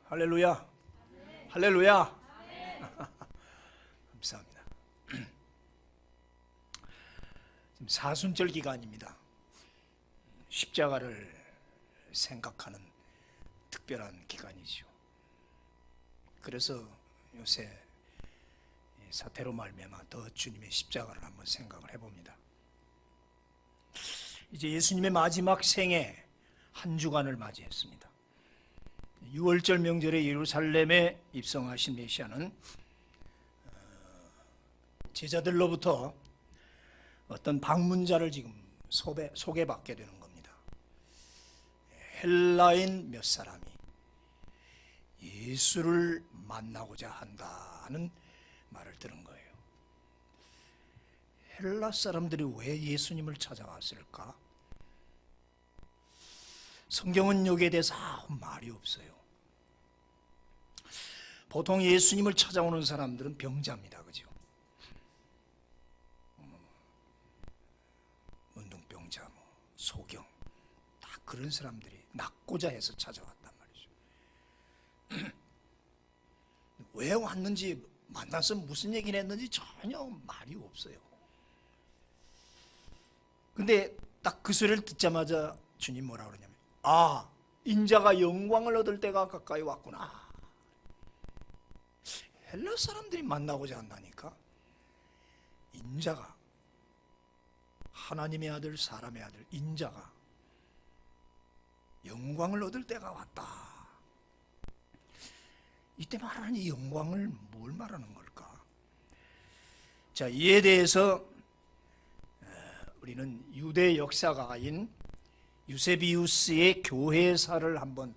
할렐루야. 할렐루야. 감사합니다. 지금 사순절 기간입니다. 십자가를 생각하는 특별한 기간이죠. 그래서 요새 사태로 말미암아 더 주님의 십자가를 한번 생각을 해봅니다. 이제 예수님의 마지막 생애 한 주간을 맞이했습니다. 6월절 명절에 예루살렘에 입성하신 메시아는 제자들로부터 어떤 방문자를 지금 소개받게 되는 겁니다. 헬라인 몇 사람이 예수를 만나고자 한다는 말을 들은 거예요. 헬라 사람들이 왜 예수님을 찾아왔을까? 성경은 여기에 대해서 아무 말이 없어요. 보통 예수님을 찾아오는 사람들은 병자입니다. 그죠? 문둥병자, 소경, 다 그런 사람들이 낫고자 해서 찾아왔단 말이죠. 왜 왔는지, 만나서 무슨 얘기를 했는지 전혀 말이 없어요. 근데 딱 그 소리를 듣자마자 주님 뭐라 그러냐면, 아, 인자가 영광을 얻을 때가 가까이 왔구나. 헬라 사람들이 만나고자 한다니까. 인자가, 하나님의 아들, 사람의 아들, 인자가 영광을 얻을 때가 왔다. 이때 말하는 이 영광을 뭘 말하는 걸까? 자, 이에 대해서 우리는 유대 역사가인 유세비우스의 교회사를 한번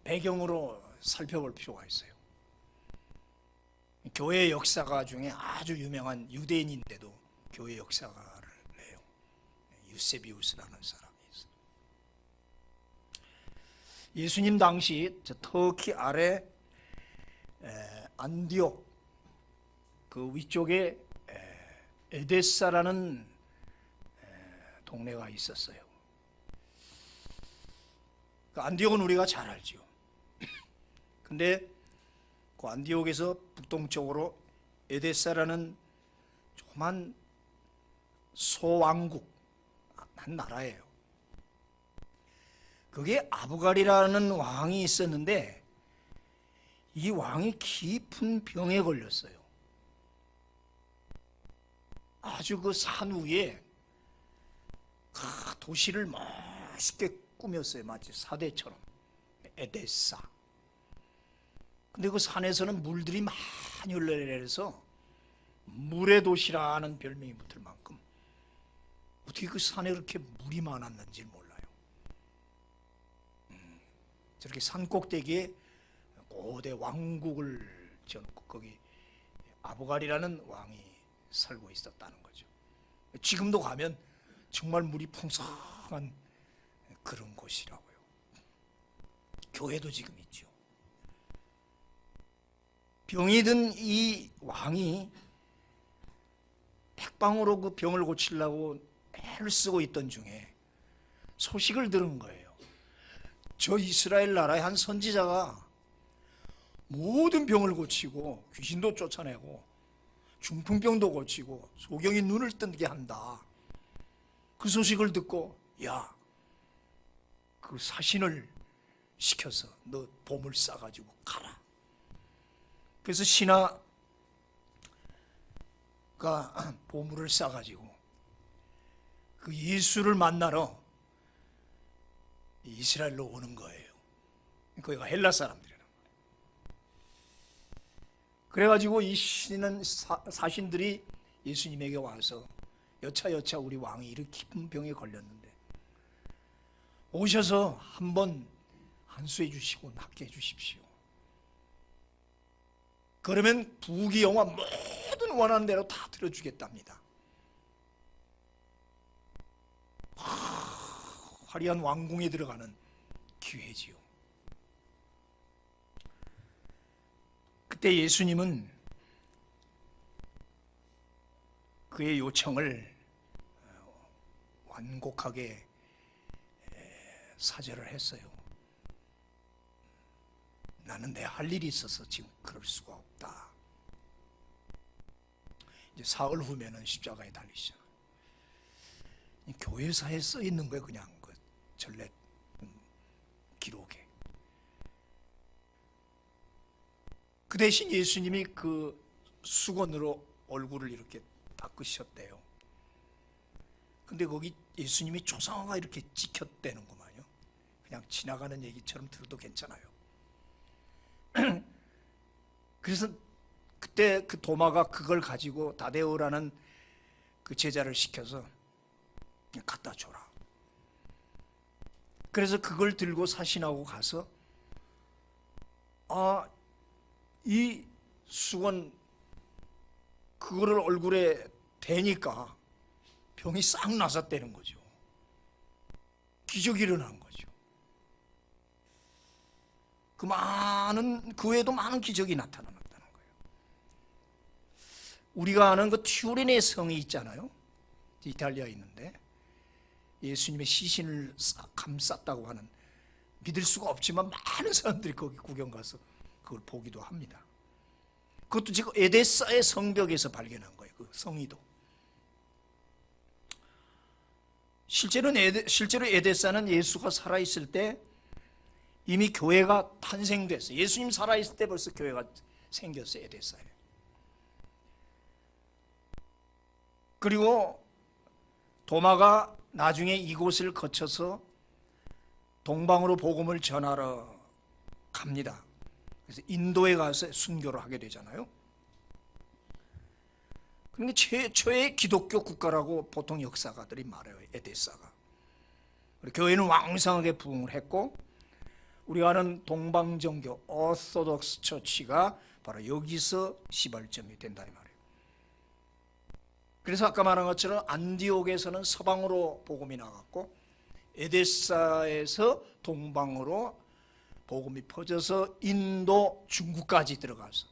배경으로 살펴볼 필요가 있어요. 교회 역사가 중에 아주 유명한 유대인인데도 교회 역사가를 내요. 유세비우스라는 사람이 있어요. 예수님 당시 저 터키 아래 안디옥 그 위쪽에 에데사라는 동네가 있었어요. 그 안디옥은 우리가 잘 알죠. 근데 그 안디옥에서 북동쪽으로 에데사라는 조그만 소왕국 한 나라예요. 그게 아부갈이라는 왕이 있었는데 이 왕이 깊은 병에 걸렸어요. 아주 그 산 위에 도시를 멋있게 꾸몄어요. 마치 사대처럼. 에데사. 근데 그 산에서는 물들이 많이 흘러내려서 물의 도시라는 별명이 붙을 만큼 어떻게 그 산에 그렇게 물이 많았는지 몰라요. 저렇게 산 꼭대기에 고대 왕국을 지어놓고 거기 아부갈이라는 왕이 살고 있었다는 거죠. 지금도 가면 정말 물이 풍성한 그런 곳이라고요. 교회도 지금 있죠. 병이 든 이 왕이 백방으로 그 병을 고치려고 애를 쓰고 있던 중에 소식을 들은 거예요. 저 이스라엘 나라의 한 선지자가 모든 병을 고치고 귀신도 쫓아내고 중풍병도 고치고 소경이 눈을 뜨게 한다. 그 소식을 듣고 야, 그 사신을 시켜서 너 보물 싸가지고 가라. 그래서 신하가 보물을 싸가지고 그 예수를 만나러 이스라엘로 오는 거예요. 거기가 헬라 사람들이라는 거예요. 그래가지고 이 사신들이 예수님에게 와서 여차 우리 왕이 이렇게 깊은 병에 걸렸는데 오셔서 한번 안수해 주시고 낫게 해 주십시오. 그러면 부귀영화 모든 원하는 대로 다 들어주겠답니다. 화려한 왕궁에 들어가는 기회지요. 그때 예수님은 그의 요청을 완곡하게 사절을 했어요. 나는 내 할 일이 있어서 지금 그럴 수가 없다. 이제 사흘 후면은 십자가에 달리시죠. 교회사에 써 있는 거예요. 그냥 그 전례 기록에. 그 대신 예수님이 그 수건으로 얼굴을 이렇게 닦으셨대요. 근데 거기 예수님이 초상화가 이렇게 찍혔대는구만요. 그냥 지나가는 얘기처럼 들어도 괜찮아요. 그래서 그때 그 도마가 그걸 가지고 다데오라는 그 제자를 시켜서 갖다 줘라. 그래서 그걸 들고 사신하고 가서 이 수건 그거를 얼굴에 대니까 병이 싹 나섰다는 거죠. 기적이 일어난 거죠. 그 외에도 많은 기적이 나타났다는 거예요. 우리가 아는 그 튜린의 성이 있잖아요. 이탈리아에 있는데 예수님의 시신을 감쌌다고 하는, 믿을 수가 없지만 많은 사람들이 거기 구경 가서 그걸 보기도 합니다. 그것도 지금 에데사의 성벽에서 발견한 거예요. 그 성의도. 실제로 에데사는 예수가 살아있을 때 이미 교회가 탄생됐어요. 예수님 살아있을 때 벌써 교회가 생겼어요. 에데사에. 그리고 도마가 나중에 이곳을 거쳐서 동방으로 복음을 전하러 갑니다. 그래서 인도에 가서 순교를 하게 되잖아요. 그러니까 최초의 기독교 국가라고 보통 역사가들이 말해요. 에데사가. 교회는 왕성하게 부흥을 했고, 우리가 아는 동방정교 오소독스 처치가 바로 여기서 시발점이 된다 이 말이에요. 그래서 아까 말한 것처럼 안디옥에서는 서방으로 복음이 나갔고, 에데사에서 동방으로 복음이 퍼져서 인도, 중국까지 들어가서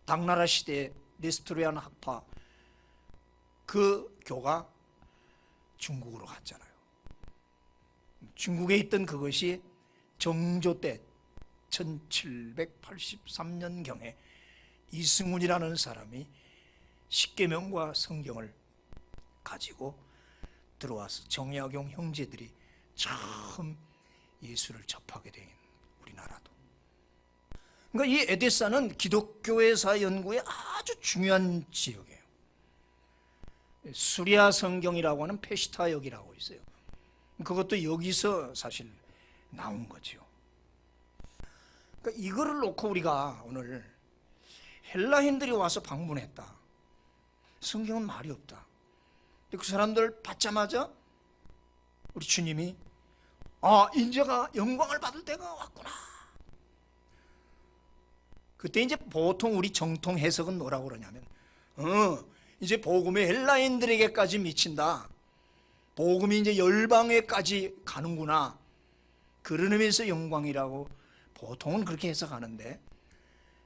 당나라 시대에 네스토리안 학파 그 교가 중국으로 갔잖아요. 중국에 있던 그것이 정조 때 1783년경에 이승훈이라는 사람이 십계명과 성경을 가지고 들어와서 정약용 형제들이 처음 예수를 접하게 된 우리나라도. 그러니까 이 에데사는 기독교회사 연구에 아주 중요한 지역이에요. 수리아 성경이라고 하는 페시타역이라고 있어요. 그것도 여기서 사실 나온 거죠. 그러니까 이거를 놓고 우리가 오늘 헬라인들이 와서 방문했다. 성경은 말이 없다. 그 사람들 받자마자 우리 주님이 인자가 영광을 받을 때가 왔구나. 그때 이제 보통 우리 정통 해석은 뭐라고 그러냐면 이제 복음이 헬라인들에게까지 미친다. 복음이 이제 열방에까지 가는구나. 그런 의미에서 영광이라고 보통은 그렇게 해석하는데,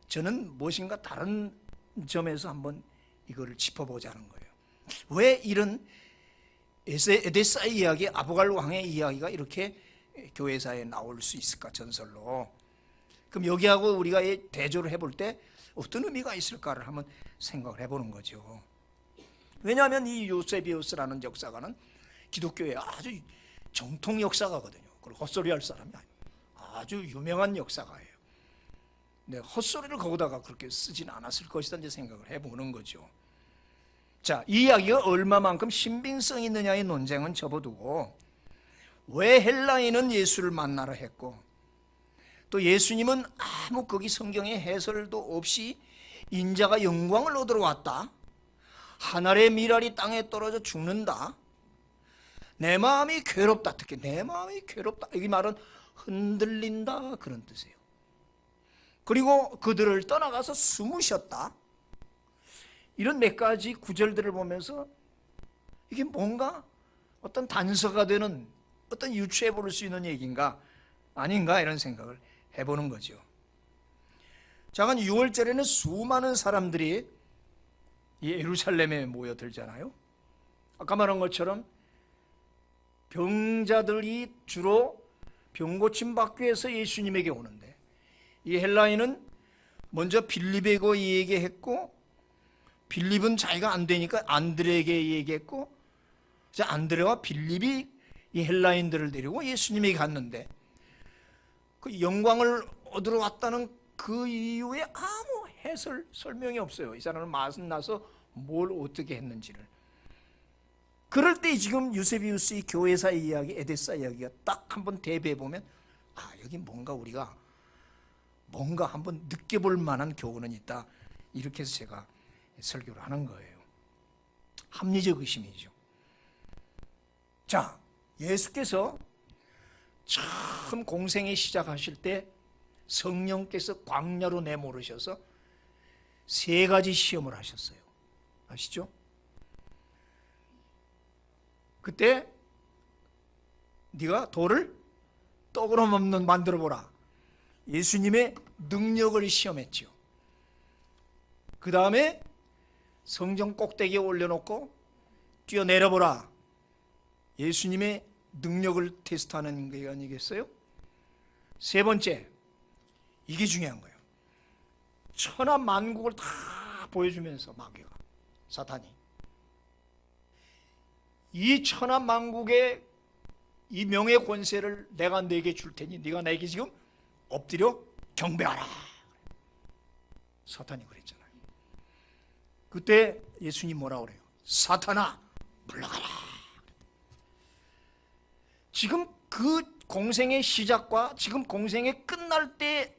저는 무엇인가 다른 점에서 한번 이거를 짚어보자는 거예요. 왜 이런 에데사의 이야기, 아보갈 왕의 이야기가 이렇게 교회사에 나올 수 있을까, 전설로. 그럼 여기하고 우리가 대조를 해볼 때 어떤 의미가 있을까를 한번 생각을 해보는 거죠. 왜냐하면 이 요세비우스라는 역사가는 기독교의 아주 정통 역사가거든요. 그리고 헛소리할 사람이 아니에요. 아주 유명한 역사가예요. 근데 헛소리를 거기다가 그렇게 쓰진 않았을 것이다 이제 생각을 해보는 거죠. 자, 이 이야기가 얼마만큼 신빙성이 있느냐의 논쟁은 접어두고, 왜 헬라인은 예수를 만나러 했고, 또 예수님은 아무 거기 성경의 해설도 없이 인자가 영광을 얻으러 왔다, 하늘의 미랄이 땅에 떨어져 죽는다, 내 마음이 괴롭다, 특히 내 마음이 괴롭다, 이 말은 흔들린다 그런 뜻이에요. 그리고 그들을 떠나가서 숨으셨다, 이런 몇 가지 구절들을 보면서 이게 뭔가 어떤 단서가 되는, 어떤 유추해 볼 수 있는 얘기인가 아닌가 이런 생각을 해보는 거죠. 작은 6월절에는 수많은 사람들이 예루살렘에 모여들잖아요. 아까 말한 것처럼 병자들이 주로 병 고침 받기 위해서 예수님에게 오는데, 이 헬라인은 먼저 빌립에게 얘기했고, 빌립은 자기가 안 되니까 안드레에게 얘기했고, 이제 안드레와 빌립이 이 헬라인들을 데리고 예수님에게 갔는데, 그 영광을 얻으러 왔다는 그 이유에 아무 해설 설명이 없어요. 이 사람은 맛은 나서 뭘 어떻게 했는지를. 그럴 때 지금 유세비우스의 교회사 이야기, 에데사 이야기가 딱 한번 대비해 보면, 아, 여기 우리가 뭔가 한번 느껴볼 만한 교훈은 있다, 이렇게 해서 제가 설교를 하는 거예요. 합리적 의심이죠. 자, 예수께서 처음 공생에 시작하실 때 성령께서 광야로 내모르셔서 3가지 시험을 하셨어요. 아시죠? 그때 네가 돌을 떡으로 만들어 보라. 예수님의 능력을 시험했죠. 그 다음에 성전 꼭대기에 올려놓고 뛰어내려보라. 예수님의 능력을 테스트하는 게 아니겠어요? 3번째, 이게 중요한 거예요. 천하 만국을 다 보여주면서 마귀가, 사탄이, 이 천하 만국의 이 명예 권세를 내가 네게 줄 테니 네가 나에게 지금 엎드려 경배하라. 사탄이 그랬잖아요. 그때 예수님 뭐라 그래요? 사탄아, 물러가라. 지금 그 공생의 시작과 지금 공생의 끝날 때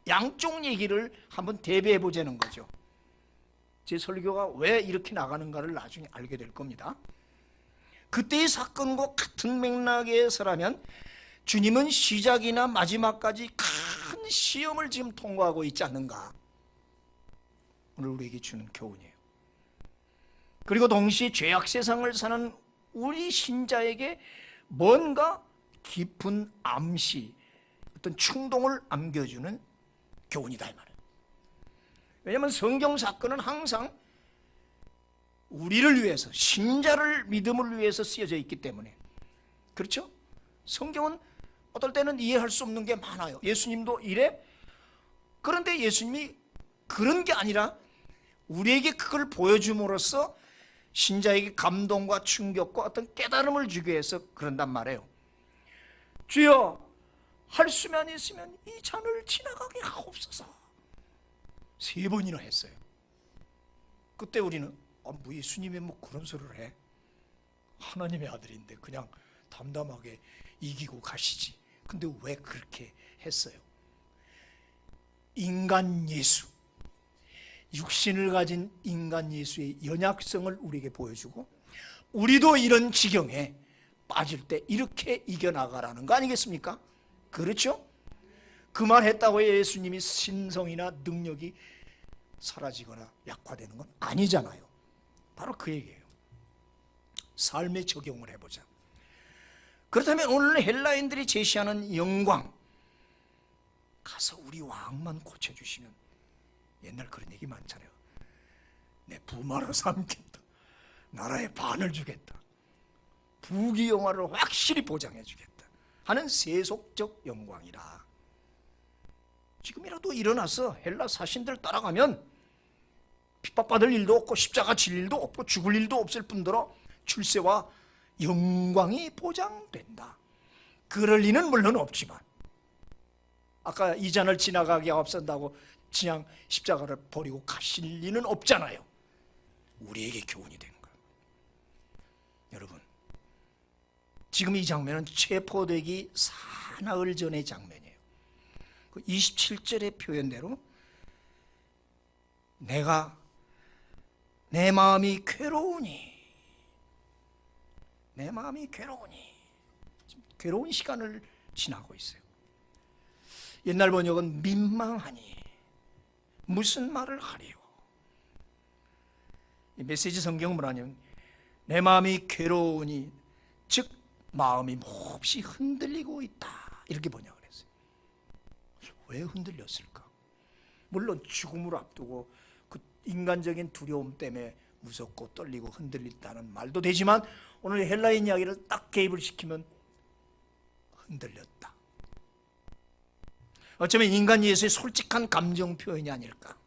양쪽 얘기를 한번 대비해 보자는 거죠. 제 설교가 왜 이렇게 나가는가를 나중에 알게 될 겁니다. 그때의 사건과 같은 맥락에서라면 주님은 시작이나 마지막까지 큰 시험을 지금 통과하고 있지 않는가, 오늘 우리에게 주는 교훈이에요. 그리고 동시에 죄악 세상을 사는 우리 신자에게 뭔가 깊은 암시, 어떤 충동을 안겨주는 교훈이다, 이 말이에요. 왜냐하면 성경 사건은 항상 우리를 위해서, 신자를 믿음을 위해서 쓰여져 있기 때문에. 그렇죠? 성경은 어떨 때는 이해할 수 없는 게 많아요. 예수님도 이래. 그런데 예수님이 그런 게 아니라 우리에게 그걸 보여줌으로써 신자에게 감동과 충격과 어떤 깨달음을 주기 위해서 그런단 말이에요. 주여, 할 수만 있으면 이 잔을 지나가게 하옵소서. 3번이나 했어요. 그때 우리는 예수님이 그런 소리를 해? 하나님의 아들인데 그냥 담담하게 이기고 가시지. 근데 왜 그렇게 했어요? 인간 예수, 육신을 가진 인간 예수의 연약성을 우리에게 보여주고, 우리도 이런 지경에 빠질 때 이렇게 이겨나가라는 거 아니겠습니까? 그렇죠? 그 말 했다고 예수님이 신성이나 능력이 사라지거나 약화되는 건 아니잖아요. 바로 그 얘기예요. 삶에 적용을 해보자. 그렇다면 오늘 헬라인들이 제시하는 영광, 가서 우리 왕만 고쳐주시면, 옛날 그런 얘기 많잖아요. 내 부마로 삼겠다, 나라의 반을 주겠다, 부귀영화를 확실히 보장해 주겠다 하는 세속적 영광이라. 지금이라도 일어나서 헬라 사신들 따라가면 핍박받을 일도 없고 십자가 질 일도 없고 죽을 일도 없을 뿐더러 출세와 영광이 보장된다. 그럴 리는 물론 없지만, 아까 이 잔을 지나가게 앞선다고 그냥 십자가를 버리고 가실 리는 없잖아요. 우리에게 교훈이 되는 거예요. 여러분, 지금 이 장면은 체포되기 사나흘 전의 장면이에요. 그 27절의 표현대로 내 마음이 괴로우니, 내 마음이 괴로우니, 지금 괴로운 시간을 지나고 있어요. 옛날 번역은 민망하니, 무슨 말을 하리요? 이 메시지 성경은 뭐냐면, 내 마음이 괴로우니, 즉 마음이 몹시 흔들리고 있다, 이렇게 번역을 했어요. 왜 흔들렸을까? 물론 죽음을 앞두고 그 인간적인 두려움 때문에 무섭고 떨리고 흔들린다는 말도 되지만, 오늘 헬라인 이야기를 딱 개입을 시키면 흔들렸다. 어쩌면 인간 예수의 솔직한 감정 표현이 아닐까.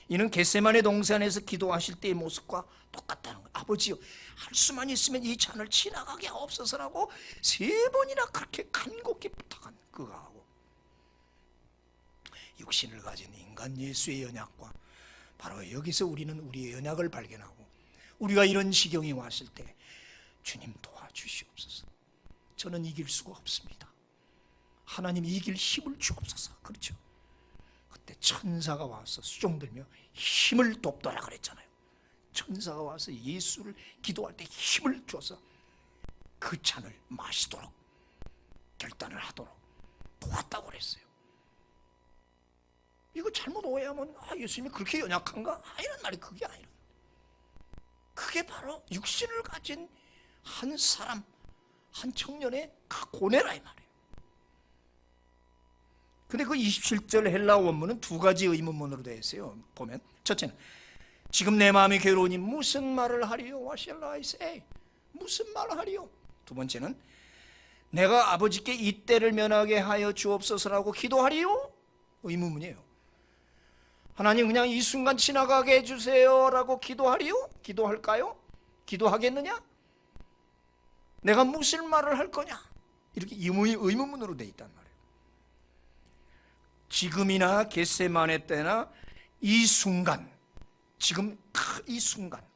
이는 겟세마네 동산에서 기도하실 때의 모습과 똑같다는 거예요. 아버지요, 할 수만 있으면 이 잔을 지나가게 하옵소서라고 3번이나 그렇게 간곡히 부탁한 그거하고, 육신을 가진 인간 예수의 연약과 바로 여기서 우리는 우리의 연약을 발견하고, 우리가 이런 지경이 왔을 때 주님 도와주시옵소서. 저는 이길 수가 없습니다. 하나님 이길 힘을 주옵소서. 그렇죠? 그때 천사가 와서 수종들며 힘을 돕더라 그랬잖아요. 천사가 와서 예수를 기도할 때 힘을 줘서 그 잔을 마시도록 결단을 하도록 도왔다고 그랬어요. 이거 잘못 오해하면 예수님이 그렇게 연약한가? 이런 말이 그게 아니라, 그게 바로 육신을 가진 한 사람, 한 청년의 그 고뇌라 이 말이에요. 근데 그 27절 헬라 원문은 2가지 의문문으로 되어 있어요. 보면 첫째는 지금 내 마음이 괴로우니 무슨 말을 하리요? What shall I say? 무슨 말을 하리요? 두 번째는 내가 아버지께 이 때를 면하게 하여 주옵소서라고 기도하리요? 의문문이에요. 하나님 그냥 이 순간 지나가게 해주세요 라고 기도하리요? 기도할까요? 기도하겠느냐? 내가 무슨 말을 할 거냐? 이렇게 의문문으로 되어 있단 말이에요. 지금이나 겟세마네 때나 이 순간, 지금 이 순간,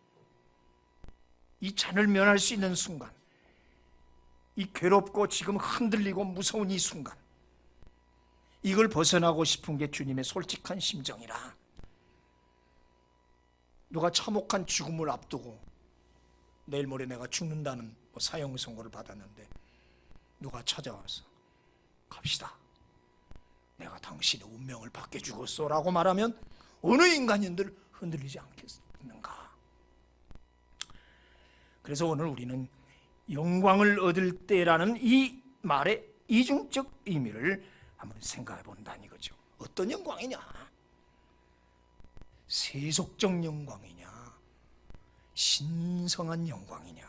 이 잔을 면할 수 있는 순간, 이 괴롭고 지금 흔들리고 무서운 이 순간, 이걸 벗어나고 싶은 게 주님의 솔직한 심정이라. 누가 참혹한 죽음을 앞두고 내일 모레 내가 죽는다는 사형 선고를 받았는데 누가 찾아와서 갑시다, 내가 당신의 운명을 바꿔주겠소 라고 말하면 어느 인간인들 흔들리지 않겠는가. 그래서 오늘 우리는 영광을 얻을 때라는 이 말의 이중적 의미를 한번 생각해 본다는 이거죠. 어떤 영광이냐? 세속적 영광이냐? 신성한 영광이냐?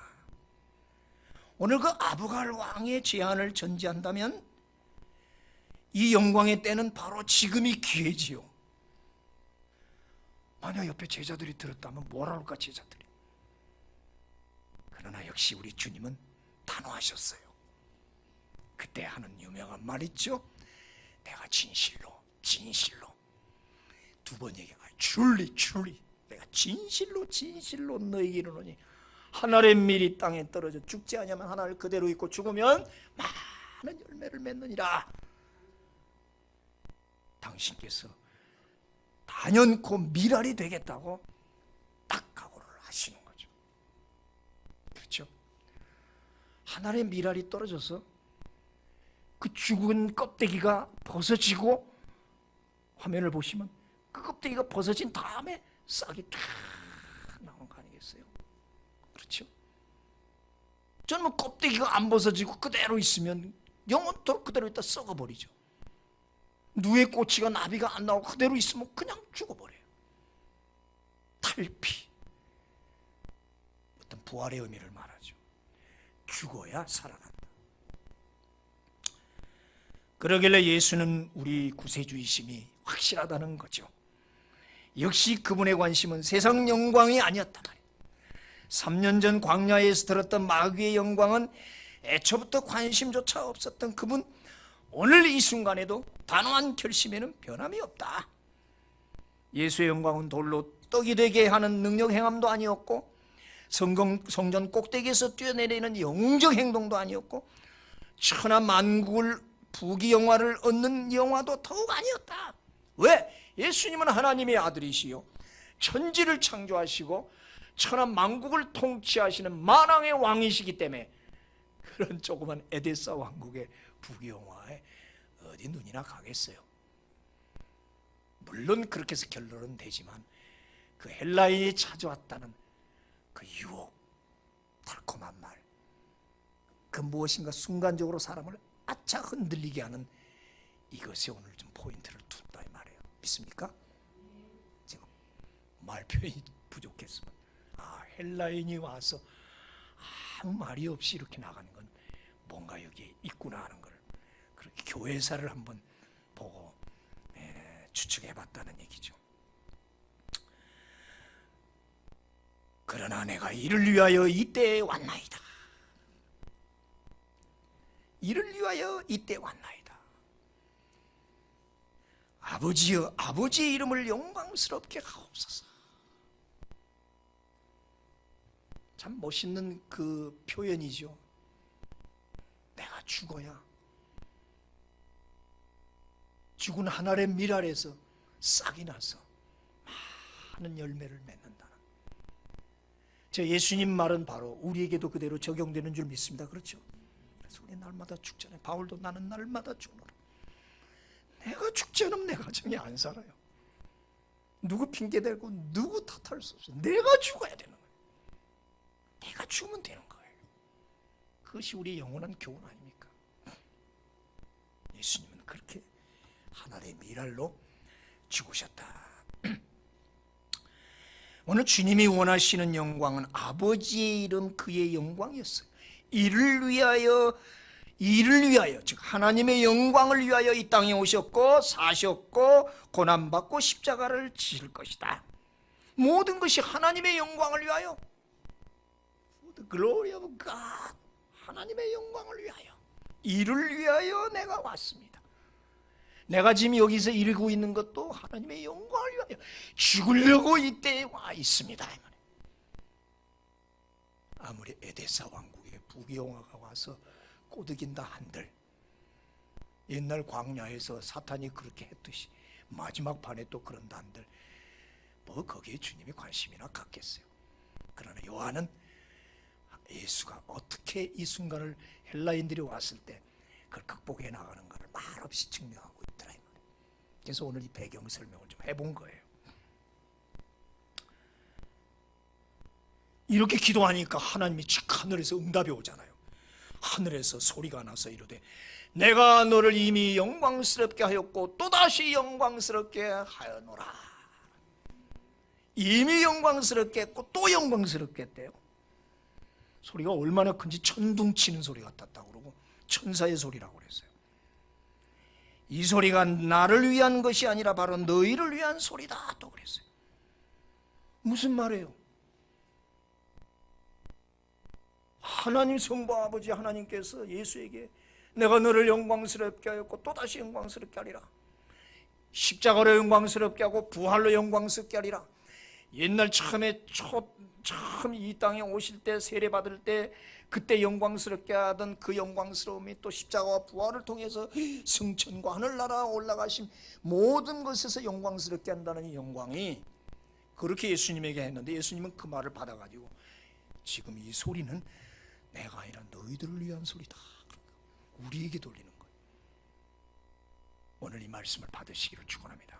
오늘 그 아부갈 왕의 제안을 전제한다면 이 영광의 때는 바로 지금이 기회지요. 만약 옆에 제자들이 들었다면 뭐라 할까 제자들이. 그러나 역시 우리 주님은 단호하셨어요. 그때 하는 유명한 말 있죠. 내가 진실로 두 번 얘기해요. truly 내가 진실로 너에게 이르노니 하늘의 밀이 땅에 떨어져 죽지 아니하면 하나를 그대로 있고 죽으면 많은 열매를 맺느니라. 당신께서 단연코 밀알이 되겠다고 딱 각오를 하시는 거죠. 그렇죠? 하늘의 밀알이 떨어져서 그 죽은 껍데기가 벗어지고, 화면을 보시면 그 껍데기가 벗어진 다음에 싹이 탁 나온 거 아니겠어요? 그렇죠? 저는 뭐 껍데기가 안 벗어지고 그대로 있으면 영원토록 그대로 있다 썩어버리죠. 누에 꼬치가 나비가 안 나오고 그대로 있으면 그냥 죽어버려요. 탈피, 어떤 부활의 의미를 말하죠. 죽어야 살아난다. 그러길래 예수는 우리 구세주이심이 확실하다는 거죠. 역시 그분의 관심은 세상 영광이 아니었단 말이에요. 3년 전 광야에서 들었던 마귀의 영광은 애초부터 관심조차 없었던 그분, 오늘 이 순간에도 단호한 결심에는 변함이 없다. 예수의 영광은 돌로 떡이 되게 하는 능력 행함도 아니었고, 성전 꼭대기에서 뛰어내리는 영웅적 행동도 아니었고, 천하 만국을 부귀영화를 얻는 영화도 더욱 아니었다. 왜? 예수님은 하나님의 아들이시요 천지를 창조하시고 천하 만국을 통치하시는 만왕의 왕이시기 때문에 그런 조그만 에데사 왕국의 부귀영화에 어디 눈이나 가겠어요. 물론 그렇게 해서 결론은 되지만 그 헬라인이 찾아왔다는 그 유혹, 달콤한 말, 그 무엇인가 순간적으로 사람을 아차 흔들리게 하는 이것에 오늘 좀 포인트를 둔다 이 말이에요. 믿습니까? 제가 말 표현이 부족했으면 헬라인이 와서 아무 말이 없이 이렇게 나가는 건 뭔가 여기에 있구나 하는 걸, 그렇게 교회사를 한번 보고 추측해봤다는 얘기죠. 그러나 내가 이를 위하여 이때에 왔나이다. 이를 위하여 이때 왔나이다. 아버지여, 아버지의 이름을 영광스럽게 하옵소서. 참 멋있는 그 표현이죠. 내가 죽어야 죽은 한 알의 밀알에서 싹이 나서 많은 열매를 맺는다는. 저 예수님 말은 바로 우리에게도 그대로 적용되는 줄 믿습니다. 그렇죠? 그래서 우리 날마다 죽잖아요. 바울도 나는 날마다 죽노라. 내가 죽지 않으면 내 가정이 안 살아요. 누구 핑계대고 누구 탓할 수 없어. 내가 죽어야 되는 거예요. 내가 죽으면 되는 거예요. 그것이 우리의 영원한 교훈 아닙니까? 예수님은 그렇게 하나의 미랄로 죽으셨다. 오늘 주님이 원하시는 영광은 아버지의 이름 그의 영광이었어요. 이를 위하여, 즉 하나님의 영광을 위하여 이 땅에 오셨고 사셨고 고난받고 십자가를 지실 것이다. 모든 것이 하나님의 영광을 위하여, The glory of God, 하나님의 영광을 위하여, 이를 위하여 내가 왔습니다. 내가 지금 여기서 이루고 있는 것도 하나님의 영광을 위하여 죽으려고 이때에 와 있습니다. 아무리 에데사 왕국에 부귀영화가 와서 꼬드긴다 한들, 옛날 광야에서 사탄이 그렇게 했듯이 마지막 판에 또 그런다 한들 뭐 거기에 주님이 관심이나 갖겠어요. 그러나 요한은 예수가 어떻게 이 순간을 헬라인들이 왔을 때 그걸 극복해 나가는 것을 말없이 증명하고 있더라. 그래서 오늘 이 배경 설명을 좀 해본 거예요. 이렇게 기도하니까 하나님이 칙 하늘에서 응답이 오잖아요. 하늘에서 소리가 나서 이르되 내가 너를 이미 영광스럽게 하였고 또다시 영광스럽게 하여노라. 이미 영광스럽게 했고 또 영광스럽게 했대요. 소리가 얼마나 큰지 천둥치는 소리 같았다고 그러고 천사의 소리라고 그랬어요. 이 소리가 나를 위한 것이 아니라 바로 너희를 위한 소리다 또 그랬어요. 무슨 말이에요? 하나님 성부 아버지 하나님께서 예수에게 내가 너를 영광스럽게 하였고 또다시 영광스럽게 하리라. 십자가로 영광스럽게 하고 부활로 영광스럽게 하리라. 옛날 처음 이 땅에 오실 때 세례 받을 때 그때 영광스럽게 하던 그 영광스러움이 또 십자가와 부활을 통해서 승천과 하늘나라 올라가심 모든 것에서 영광스럽게 한다는 이 영광이 그렇게 예수님에게 했는데 예수님은 그 말을 받아가지고 지금 이 소리는 내가 아니라 너희들을 위한 소리다. 우리에게 돌리는 거예요. 오늘 이 말씀을 받으시기를 축원합니다.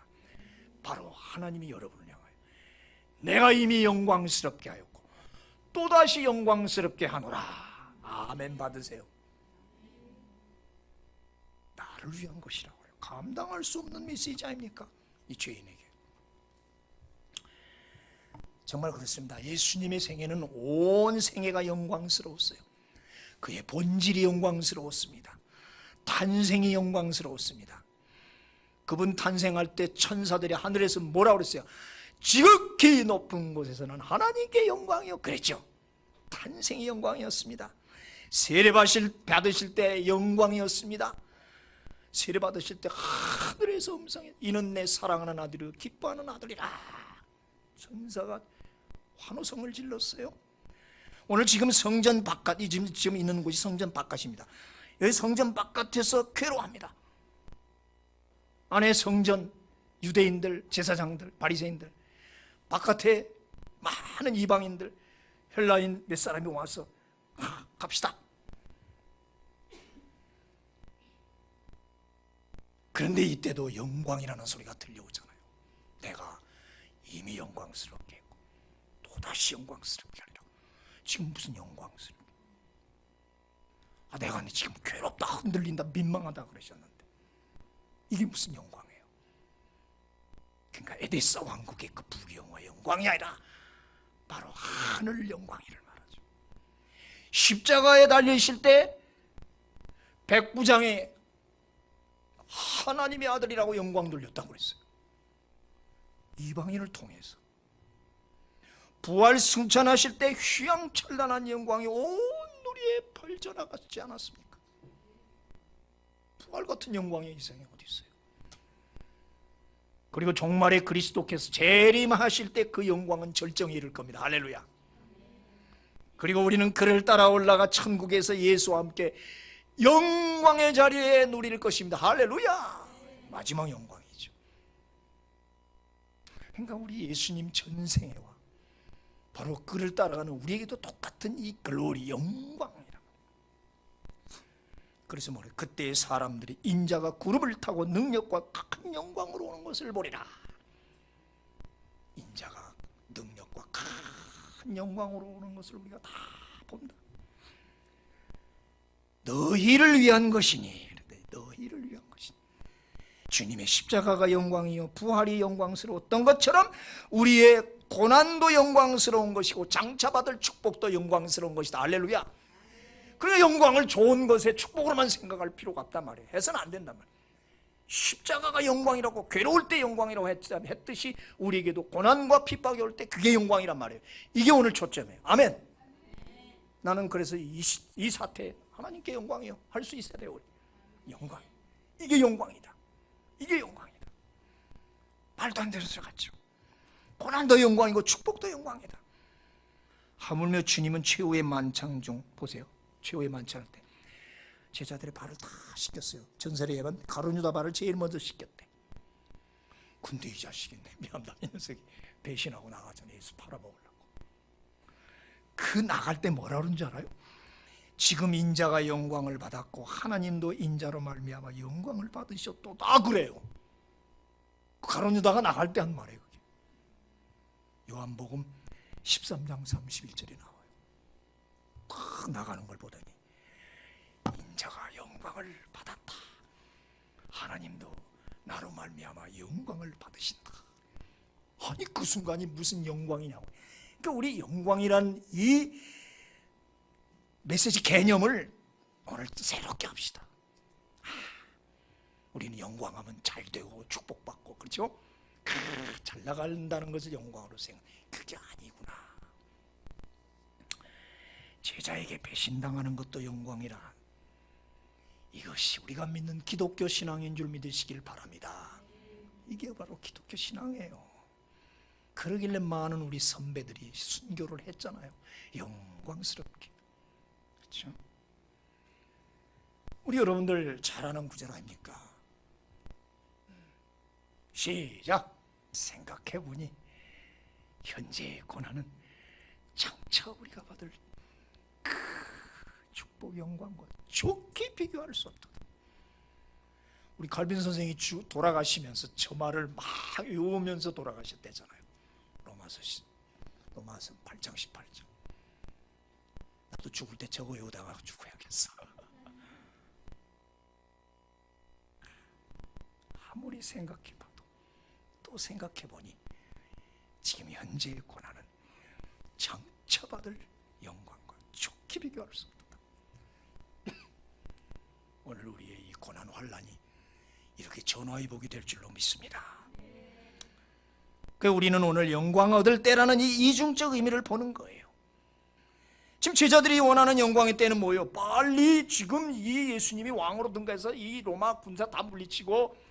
바로 하나님이 여러분을 향하여 내가 이미 영광스럽게 하였고 또다시 영광스럽게 하노라. 아멘 받으세요. 나를 위한 것이라고요. 감당할 수 없는 메시지 아닙니까? 이 죄인에게. 정말 그렇습니다. 예수님의 생애는 온 생애가 영광스러웠어요. 그의 본질이 영광스러웠습니다. 탄생이 영광스러웠습니다. 그분 탄생할 때 천사들이 하늘에서 뭐라고 그랬어요? 지극히 높은 곳에서는 하나님께 영광이요 그랬죠. 탄생이 영광이었습니다. 세례 받으실 때 영광이었습니다. 세례 받으실 때 하늘에서 음성이 이는 내 사랑하는 아들이요 기뻐하는 아들이라. 천사가 환호성을 질렀어요. 오늘 지금 성전 바깥, 지금 있는 곳이 성전 바깥입니다. 여기 성전 바깥에서 괴로워합니다. 안에 성전, 유대인들, 제사장들, 바리새인들, 바깥에 많은 이방인들, 헬라인 몇 사람이 와서 갑시다. 그런데 이때도 영광이라는 소리가 들려오잖아요. 내가 이미 영광스럽게 했고 또다시 영광스럽게 하리라. 지금 무슨 영광스럽게? 내가 지금 괴롭다, 흔들린다, 민망하다 그러셨는데 이게 무슨 영광이에요? 그러니까 에데사 왕국의 그 부귀영화 영광이 아니라 바로 하늘 영광이를 말하죠. 십자가에 달리실 때 백부장의 하나님의 아들이라고 영광 돌렸다고 그랬어요. 이방인을 통해서 부활 승천하실 때 휘황찬란한 영광이 온 누리에 펼쳐나갔지 않았습니까? 부활 같은 영광의 이상이 어디 있어요? 그리고 종말에 그리스도께서 재림하실 때 그 영광은 절정에 이를 겁니다. 할렐루야. 그리고 우리는 그를 따라 올라가 천국에서 예수와 함께 영광의 자리에 누릴 것입니다. 할렐루야. 마지막 영광이죠. 그러니까 우리 예수님 전생애와 바로 그를 따라가는 우리에게도 똑같은 이 글로리 영광이라. 그래서 뭐래? 그때의 사람들이 인자가 구름을 타고 능력과 큰 영광으로 오는 것을 보리라. 인자가 능력과 큰 영광으로 오는 것을 우리가 다 본다. 너희를 위한 것이니, 너희를 위한 것이니. 주님의 십자가가 영광이요 부활이 영광스러웠던 것처럼 우리의 고난도 영광스러운 것이고 장차받을 축복도 영광스러운 것이다. 할렐루야. 그러니까 영광을 좋은 것에 축복으로만 생각할 필요가 없단 말이에요. 해서는 안 된단 말이에요. 십자가가 영광이라고, 괴로울 때 영광이라고 했듯이 우리에게도 고난과 핍박이 올 때 그게 영광이란 말이에요. 이게 오늘 초점이에요. 아멘. 나는 그래서 이 사태에 하나님께 영광이요 할 수 있어야 돼요. 우리 영광, 이게 영광이다. 이게 영광이다. 말도 안 되는 소리 같죠. 고난도 영광이고 축복도 영광이다. 하물며 주님은 최후의 만찬 중, 보세요, 최후의 만찬할 때 제자들의 발을 다 씻겼어요. 전설에 의하면 가룟유다 발을 제일 먼저 씻겼대. 근데 이 자식이 미안합니다, 이 녀석이 배신하고 나가잖아요. 예수 팔아먹으려고. 그 나갈 때 뭐라 그러는 줄 알아요? 지금 인자가 영광을 받았고 하나님도 인자로 말미암아 영광을 받으셨도다 그래요. 가룟유다가 나갈 때 한 말이에요. 그게 요한복음 13장 31절에 나와요. 딱 나가는 걸 보더니 인자가 영광을 받았다. 하나님도 나로 말미암아 영광을 받으신다. 아니 그 순간이 무슨 영광이냐고. 그러니까 우리 영광이란 이 메시지 개념을 오늘 새롭게 합시다. 우리는 영광하면 잘 되고 축복받고 그렇죠? 잘 나간다는 것을 영광으로 생각. 그게 아니구나. 제자에게 배신당하는 것도 영광이라. 이것이 우리가 믿는 기독교 신앙인 줄 믿으시길 바랍니다. 이게 바로 기독교 신앙이에요. 그러길래 많은 우리 선배들이 순교를 했잖아요. 영광스럽게. 그렇죠? 우리 여러분들 잘 아는 구절 아닙니까? 시작! 생각해보니 현재의 고난은 장차 우리가 받을 그 축복 영광과 좋게 비교할 수 없다. 우리 칼빈 선생이 돌아가시면서 저 말을 막 외우면서 돌아가셨대잖아요. 로마서 8장 18절. 나도 죽을 때 저거 외우다가 죽어야겠어. 아무리 생각해봐도 또 생각해보니 지금 현재의 고난은 장차 받을 영광과 좋게 비교할 수 없다. 오늘 우리의 이 고난 환란이 이렇게 전화위복이 될 줄로 믿습니다. 그래서 우리는 오늘 영광 얻을 때라는 이 이중적 의미를 보는 거예요. 지금 제자들이 원하는 영광의 때는 뭐예요? 빨리 지금 이 예수님이 왕으로 등가해서 이 로마 군사 다 물리치고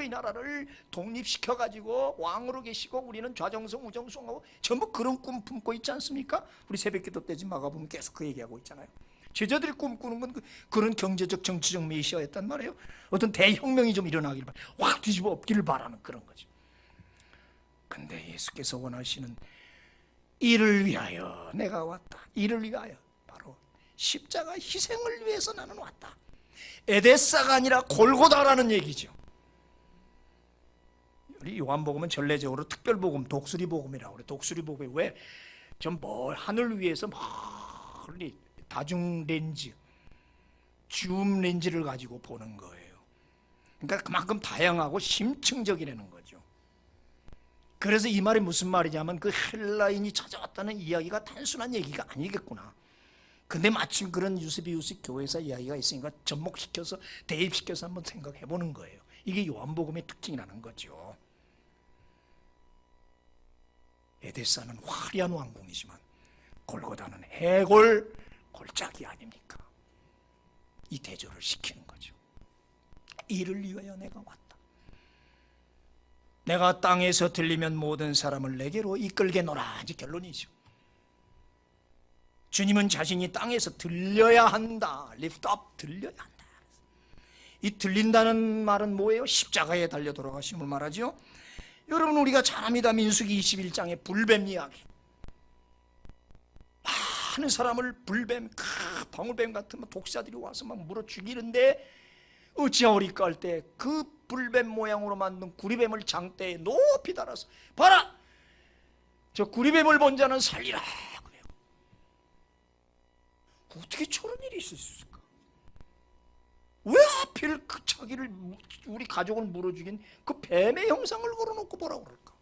이 나라를 독립시켜가지고 왕으로 계시고 우리는 좌정성 우정성하고 전부 그런 꿈 품고 있지 않습니까? 우리 새벽기도 때 지금 마가복음 계속 그 얘기하고 있잖아요. 제자들이 꿈꾸는 건 그런 경제적 정치적 메시아였단 말이에요. 어떤 대혁명이 좀 일어나길 바라, 확 뒤집어 엎기를 바라는 그런 거죠. 근데 예수께서 원하시는 이를 위하여 내가 왔다. 이를 위하여, 바로 십자가 희생을 위해서 나는 왔다. 에데사가 아니라 골고다라는 얘기죠. 우리 요한복음은 전례적으로 특별복음, 독수리복음이라고 그래. 독수리복음이 왜? 좀 하늘 위에서 멀리 다중 렌즈, 줌 렌즈를 가지고 보는 거예요. 그러니까 그만큼 다양하고 심층적이라는 거죠. 그래서 이 말이 무슨 말이냐면 그 헬라인이 찾아왔다는 이야기가 단순한 얘기가 아니겠구나. 근데 마침 그런 유스비우스 교회사 이야기가 있으니까 접목시켜서 대입시켜서 한번 생각해 보는 거예요. 이게 요한복음의 특징이라는 거죠. 에데사는 화려한 왕궁이지만 골고다는 해골 골짜기 아닙니까? 이 대조를 시키는 거죠. 이를 위하여 내가 왔다. 내가 땅에서 들리면 모든 사람을 내게로 이끌게노라. 이제 결론이죠. 주님은 자신이 땅에서 들려야 한다. lift up, 들려야 한다. 이 들린다는 말은 뭐예요? 십자가에 달려 돌아가심을 말하죠. 여러분, 우리가 잘 압니다. 민수기 21장의 불뱀 이야기. 많은 사람을 불뱀, 방울뱀 같은 독사들이 와서 막 물어 죽이는데 어찌하오리까 할 때 그 불뱀 모양으로 만든 구리뱀을 장대에 높이 달아서 봐라! 저 구리뱀을 본 자는 살리라! 그래요. 어떻게 저런 일이 있을 수 있을까? 왜 하필 그 자기를, 우리 가족을 물어 죽인 그 뱀의 형상을 걸어놓고 뭐라고 그럴까?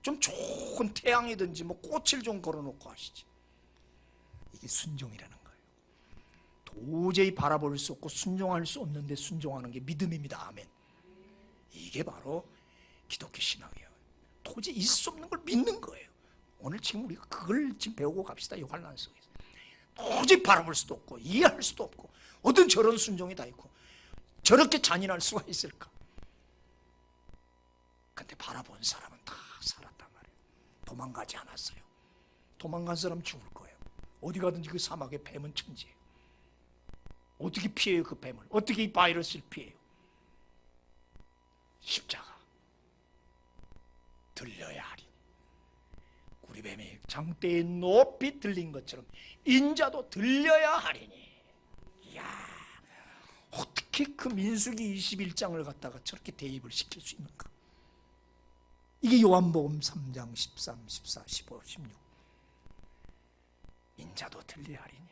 좀 좋은 태양이든지 뭐 꽃을 좀 걸어놓고 하시지. 이게 순종이라는 거예요. 도저히 바라볼 수 없고 순종할 수 없는데 순종하는 게 믿음입니다. 아멘. 이게 바로 기독교 신앙이에요. 도저히 있을 수 없는 걸 믿는 거예요. 오늘 지금 우리가 그걸 지금 배우고 갑시다. 이 환난 속에서 도저히 바라볼 수도 없고 이해할 수도 없고 어떤 저런 순종이 다 있고 저렇게 잔인할 수가 있을까? 근데 바라본 사람은 다 살았단 말이에요. 도망가지 않았어요. 도망간 사람 죽을 거예요. 어디 가든지 그 사막의 뱀은 천지예요. 어떻게 피해요? 그 뱀을 어떻게 이 바이러스를 피해요? 십자가 들려야 하리니. 구리뱀이 장대에 높이 들린 것처럼 인자도 들려야 하리니. 이야, 어떻게 그 민수기 21장을 갖다가 저렇게 대입을 시킬 수 있는가? 이게 요한복음 3장 13, 14, 15, 16. 인자도 들려야 하리니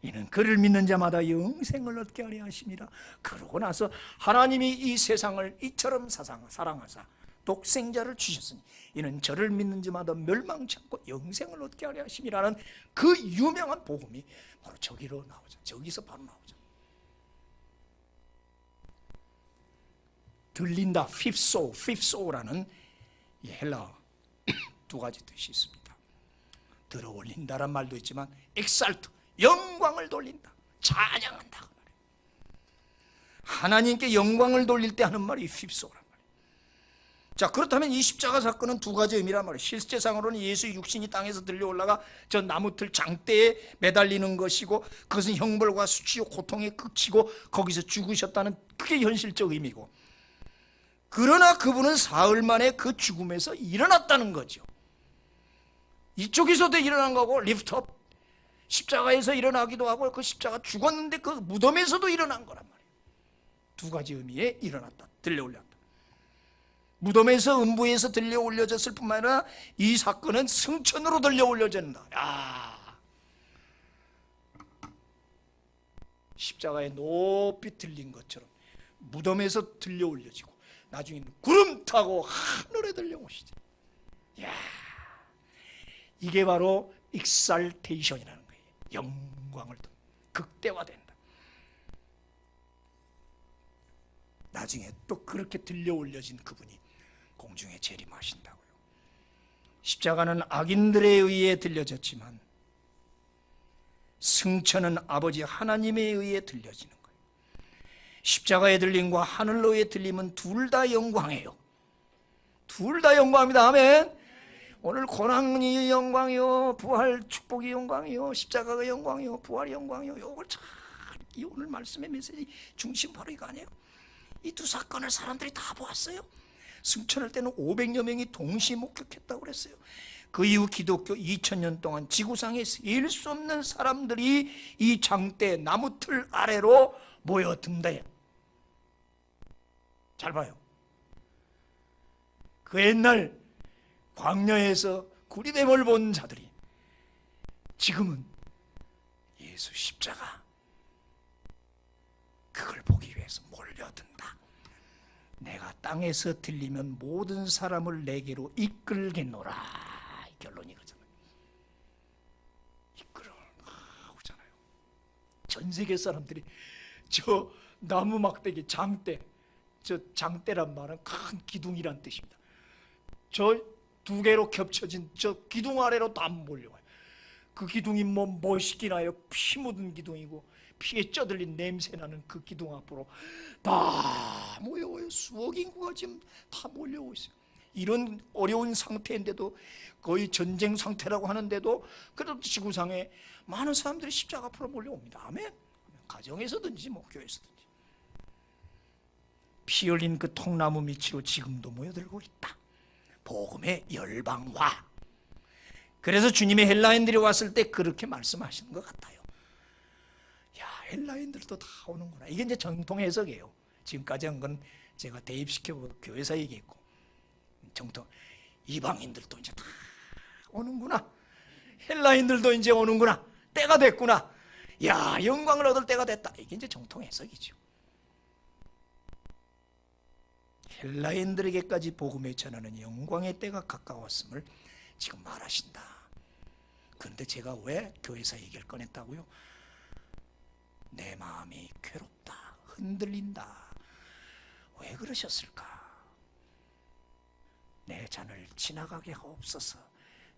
이는 그를 믿는 자마다 영생을 얻게 하려 하심이라. 그러고 나서 하나님이 이 세상을 이처럼 사랑하사 독생자를 주셨으니 이는 저를 믿는 자마다 멸망치 않고 영생을 얻게 하려 하심이라는 그 유명한 복음이 바로 저기로 나오죠. 저기서 바로 나오죠. 들린다, 핍소라는 이 헬라 두 가지 뜻이 있습니다. 들어 올린다란 말도 있지만 엑살트, 영광을 돌린다, 찬양한다. 하나님께 영광을 돌릴 때 하는 말이 핍소란 말이에요. 자, 그렇다면 이 십자가 사건은 두 가지 의미란 말이에요. 실제상으로는 예수의 육신이 땅에서 들려 올라가 저 나무틀 장대에 매달리는 것이고 그것은 형벌과 수치요 고통의 극치고 거기서 죽으셨다는 그게 현실적 의미고, 그러나 그분은 사흘 만에 그 죽음에서 일어났다는 거죠. 이쪽에서도 일어난 거고 리프트업, 십자가에서 일어나기도 하고 그 십자가 죽었는데 그 무덤에서도 일어난 거란 말이에요. 두 가지 의미에 일어났다, 들려 올렸다. 무덤에서 음부에서 들려 올려졌을 뿐만 아니라 이 사건은 승천으로 들려 올려진다. 십자가에 높이 들린 것처럼 무덤에서 들려 올려지고 나중에는 구름 타고 하늘에 들려 오시지. 이게 바로 익살테이션이라는 거예요. 영광을 극대화된다. 나중에 또 그렇게 들려 올려진 그분이 공중에 재림하신다고요. 십자가는 악인들에 의해 들려졌지만 승천은 아버지 하나님에 의해 들려지는 거예요. 십자가의 들림과 하늘로의 들림은 둘 다 영광이에요. 둘 다 영광입니다. 아멘. 오늘 고난이 영광이요, 부활 축복이 영광이요, 십자가가 영광이요, 부활이 영광이요. 이걸 잘, 이 오늘 말씀의 메시지 중심 바로 이거 아니에요? 이 두 사건을 사람들이 다 보았어요. 승천할 때는 500여 명이 동시에 목격했다고 그랬어요. 그 이후 기독교 2000년 동안 지구상에 셀 수 없는 사람들이 이 장대 나무틀 아래로 모여든다. 잘 봐요. 그 옛날 광야에서 구리뱀을 본 자들이 지금은 예수 십자가 그걸 보기 위해서 몰려든다. 내가 땅에서 들리면 모든 사람을 내게로 이끌겠노라. 이 결론이 그렇잖아요. 이끌어오잖아요. 전 세계 사람들이 저 나무 막대기 장대 저 장대란 말은 큰 기둥이란 뜻입니다. 저 두 개로 겹쳐진 저 기둥 아래로 다 몰려와요. 그 기둥이 뭐 멋있기나요? 피 묻은 기둥이고 피에 쪄들린 냄새나는 그 기둥 앞으로 다 모여와요. 수억 인구가 지금 다 몰려오고 있어요. 이런 어려운 상태인데도, 거의 전쟁 상태라고 하는데도 그래도 지구상에 많은 사람들이 십자가 앞으로 몰려옵니다. 아멘. 가정에서든지 뭐 교회에서든지 피 흘린 그 통나무 밑으로 지금도 모여들고 있다. 복음의 열방화. 그래서 주님의 헬라인들이 왔을 때 그렇게 말씀하시는 것 같아요. 야, 헬라인들도 다 오는구나. 이게 이제 정통 해석이에요. 지금까지 한 건 제가 대입시켜보고 교회에서 얘기했고, 정통 이방인들도 이제 다 오는구나. 헬라인들도 이제 오는구나. 때가 됐구나. 야, 영광을 얻을 때가 됐다. 이게 이제 정통 해석이죠. 헬라인들에게까지 복음을 전하는 영광의 때가 가까웠음을 지금 말하신다. 그런데 제가 왜 교회에서 얘기를 꺼냈다고요? 내 마음이 괴롭다, 흔들린다. 왜 그러셨을까? 내 잔을 지나가게 하옵소서.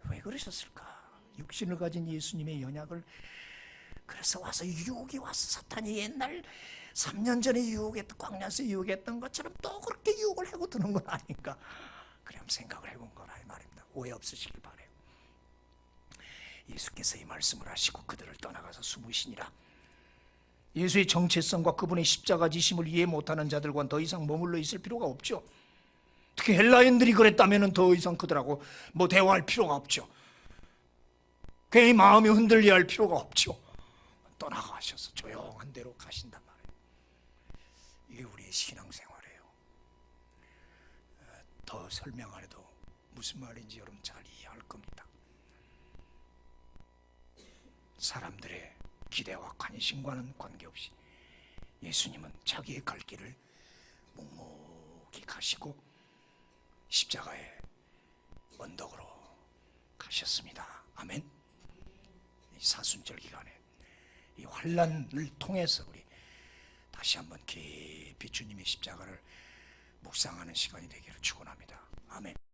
왜 그러셨을까? 육신을 가진 예수님의 연약을, 그래서 와서 유혹이 와서 사탄이 옛날 3년 전에 유혹했던, 광야에서 유혹했던 것처럼 또 그렇게 유혹을 하고 드는 건 아닌가, 그럼 생각을 해본 거라 이 말입니다. 오해 없으시길 바래요. 예수께서 이 말씀을 하시고 그들을 떠나가서 숨으시니라. 예수의 정체성과 그분의 십자가 지심을 이해 못하는 자들과는 더 이상 머물러 있을 필요가 없죠. 특히 헬라인들이 그랬다면 더 이상 그들하고 뭐 대화할 필요가 없죠. 괜히 마음이 흔들려 할 필요가 없죠. 떠나가셔서 조용한 데로 가신단 말이에요. 이게 우리의 신앙생활이에요. 더 설명 안 해도 무슨 말인지 여러분 잘 이해할 겁니다. 사람들의 기대와 관심과는 관계없이 예수님은 자기의 갈 길을 묵묵히 가시고 십자가의 언덕으로 가셨습니다. 아멘. 이 사순절 기간에 이 환난을 통해서 우리 다시 한번 깊이 주님의 십자가를 묵상하는 시간이 되기를 축원합니다. 아멘.